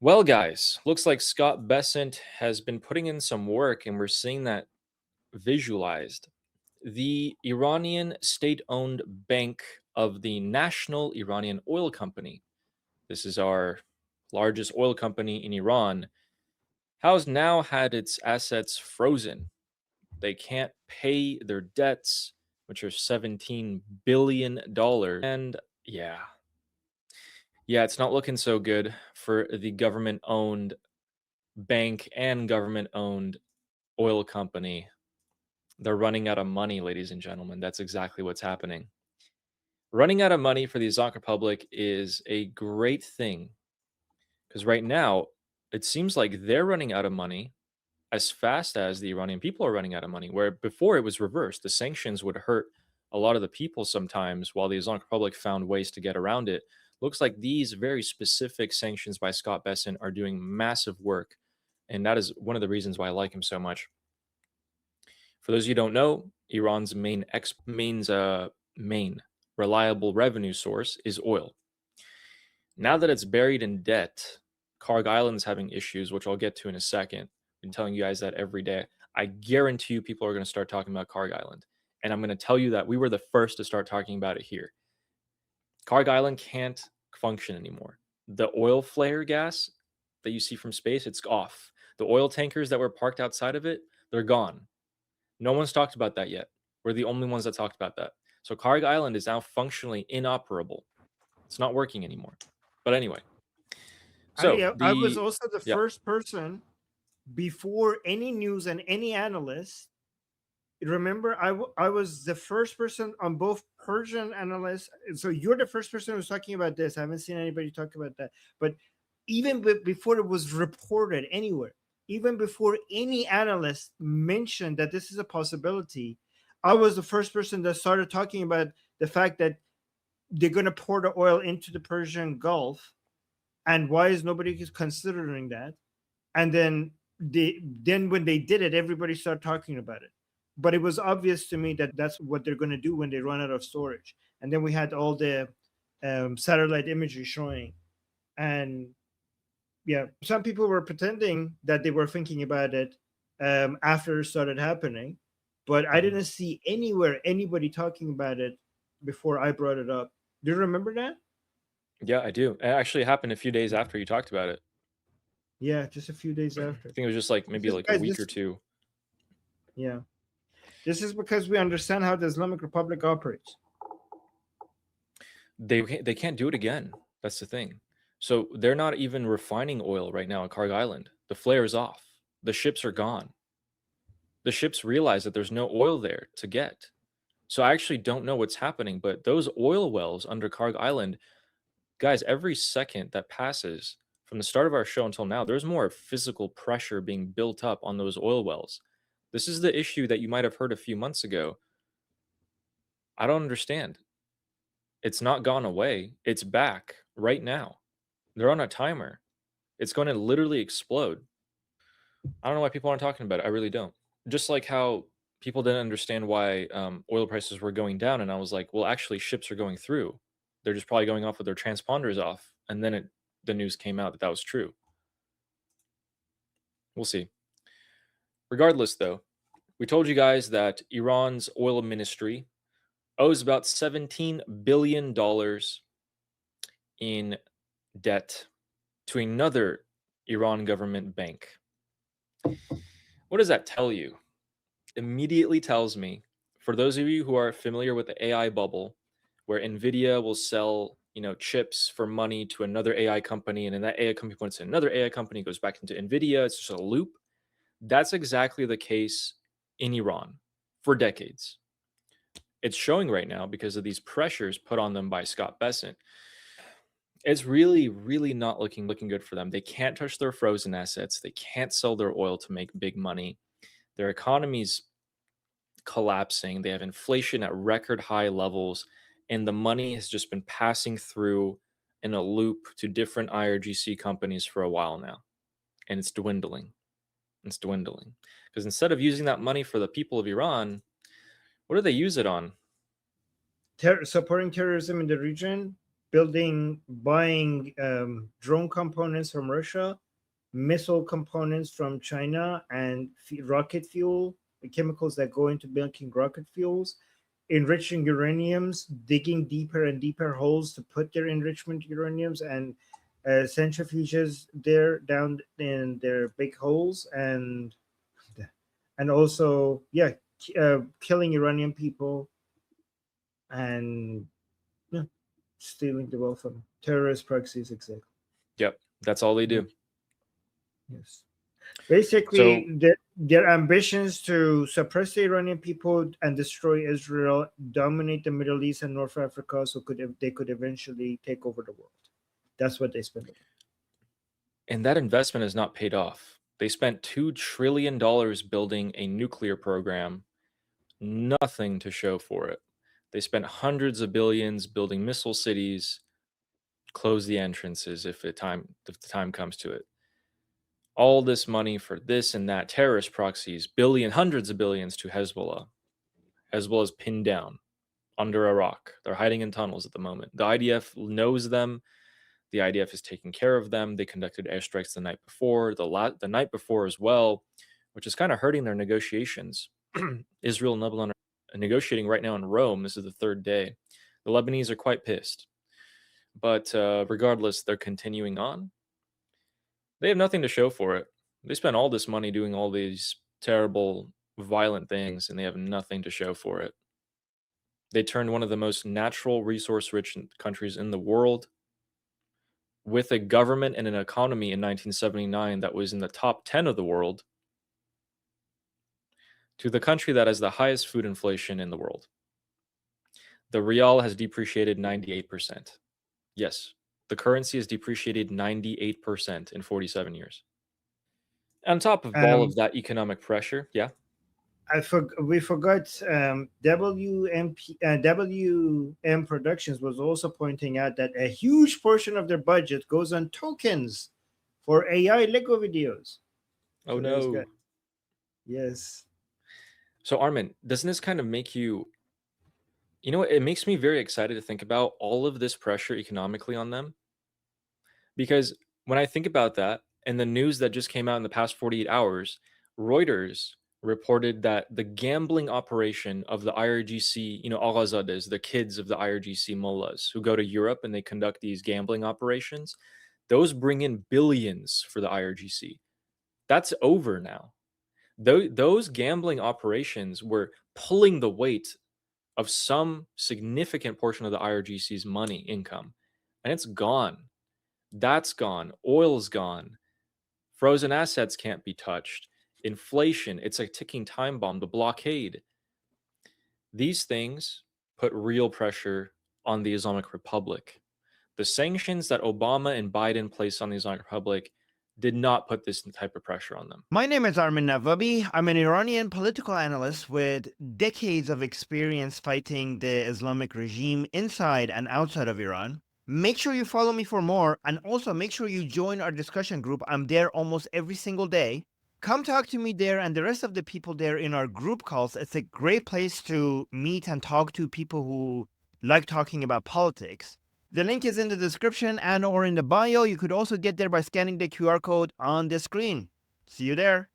Well, guys, looks like Scott Bessent has been putting in some work, and we're seeing that visualized. The Iranian state owned bank of the National Iranian Oil Company, this is our largest oil company in Iran, has now had its assets frozen. They can't pay their debts, which are $17 billion. And yeah, it's not looking so good for the government owned bank and government owned oil company. They're running out of money, ladies and gentlemen. That's exactly what's happening. Running out of money for the Islamic Republic is a great thing because right now it seems like they're running out of money as fast as the Iranian people are running out of money, where before it was reversed. The sanctions would hurt a lot of the people sometimes while the Islamic Republic found ways to get around it. Looks like these very specific sanctions by Scott Bessent are doing massive work. And that is one of the reasons why I like him so much. For those of you who don't know, Iran's main reliable revenue source is oil. Now that it's buried in debt, Kharg Island's having issues, which I'll get to in a second. I've been telling you guys that every day. I guarantee you people are going to start talking about Kharg Island. And I'm going to tell you that we were the first to start talking about it here. Kharg Island can't function anymore. The oil flare gas that you see from space, it's off. The oil tankers that were parked outside of it, they're gone. No one's talked about that yet. We're the only ones that talked about that. So Kharg Island is now functionally inoperable. It's not working anymore. But anyway, so I was the also the yeah, first person before any news and any analyst. Remember, I was the first person on both Persian analysts. So you're the first person who's talking about this. I haven't seen anybody talk about that. But even before it was reported anywhere, even before any analyst mentioned that this is a possibility, I was the first person that started talking about the fact that they're going to pour the oil into the Persian Gulf, and why is nobody considering that? And then when they did it, everybody started talking about it. But it was obvious to me that that's what they're going to do when they run out of storage. And then we had all the satellite imagery showing, and yeah, some people were pretending that they were thinking about it after it started happening, but I mhm. didn't see anywhere anybody talking about it before I brought it up. Do you remember that? Yeah, I do. It actually happened a few days after you talked about it. Yeah, just a few days I after. think it was just like This maybe is, like a guys, week or this two. yeah, this is because we understand how the Islamic Republic operates. They can't do it again. That's the thing. So they're not even refining oil right now at Kharg Island. The flare is off. The ships are gone. The ships realize that there's no oil there to get. So I actually don't know what's happening, but those oil wells under Kharg Island, guys, every second that passes from the start of our show until now, there's more physical pressure being built up on those oil wells. This is the issue that you might have heard a few months ago. I don't understand. It's not gone away. It's back right now. They're on a timer. It's going to literally explode. I don't know why people aren't talking about it. I really don't. Just like how people didn't understand why oil prices were going down, and I was like, well, actually, ships are going through. They're just probably going off with their transponders off, and then the news came out that that was true. We'll see. Regardless, though, we told you guys that Iran's oil ministry owes about $17 billion in debt to another Iran government bank. What does that tell you? Immediately tells me, for those of you who are familiar with the AI bubble, where Nvidia will sell, chips for money to another AI company, and then that AI company puts in another AI company, goes back into Nvidia. It's just a loop. That's exactly the case in Iran for decades. It's showing right now because of these pressures put on them by Scott Bessent. It's really, really not looking good for them. They can't touch their frozen assets. They can't sell their oil to make big money. Their economy's collapsing. They have inflation at record high levels, and the money has just been passing through in a loop to different IRGC companies for a while now. And it's dwindling. It's dwindling. Because instead of using that money for the people of Iran, what do they use it on? Supporting terrorism in the region, buying drone components from Russia, missile components from China, and rocket fuel, the chemicals that go into making rocket fuels, enriching uraniums, digging deeper and deeper holes to put their enrichment uraniums, and centrifuges there down in their big holes, and also killing Iranian people and yeah, stealing the wealth from terrorist proxies. Exactly. Yep, that's all they Yeah. do. Yes. Basically, So, their ambitions to suppress the Iranian people and destroy Israel, dominate the Middle East and North Africa, so they could eventually take over the world. That's what they spend it. and that investment has not paid off. They spent $2 trillion building a nuclear program, nothing to show for it. They spent hundreds of billions building missile cities, close the entrances if the time comes to it. All this money for this and that, terrorist proxies, hundreds of billions to Hezbollah. Hezbollah is pinned down under a rock. They're hiding in tunnels at the moment. The IDF knows them. The IDF is taking care of them. They conducted airstrikes the night before, the night before as well, which is kind of hurting their negotiations. Israel and Lebanon are negotiating right now in Rome. This is the third day. The Lebanese are quite pissed. But regardless, they're continuing on. They have nothing to show for it. They spent all this money doing all these terrible, violent things, and they have nothing to show for it. They turned one of the most natural resource rich countries in the world with a government and an economy in 1979 that was in the top 10 of the world to the country that has the highest food inflation in the world. The rial has depreciated 98%. Yes, the currency has depreciated 98% in 47 years. On top of all Um, of that economic pressure, yeah. we forgot WM Productions was also pointing out that a huge portion of their budget goes on tokens for AI Lego videos. Oh So there's got no. yes. So Armin, doesn't this kind of make you, what? It makes me very excited to think about all of this pressure economically on them. Because when I think about that and the news that just came out in the past 48 hours, Reuters reported that the gambling operation of the IRGC, Aghazades, the kids of the IRGC mullahs who go to Europe and they conduct these gambling operations, those bring in billions for the IRGC. That's over now. Those gambling operations were pulling the weight of some significant portion of the IRGC's money income, and it's gone. That's gone. Oil's gone. Frozen assets can't be touched. Inflation, it's a ticking time bomb. The blockade. These things put real pressure on the Islamic Republic. The sanctions that Obama and Biden placed on the Islamic Republic did not put this type of pressure on them. My name is Armin Navabi. I'm an Iranian political analyst with decades of experience fighting the Islamic regime inside and outside of Iran. Make sure you follow me for more, and also make sure you join our discussion group. I'm there almost every single day. Come talk to me there and the rest of the people there in our group calls. It's a great place to meet and talk to people who like talking about politics. The link is in the description and or in the bio. You could also get there by scanning the QR code on the screen. See you there.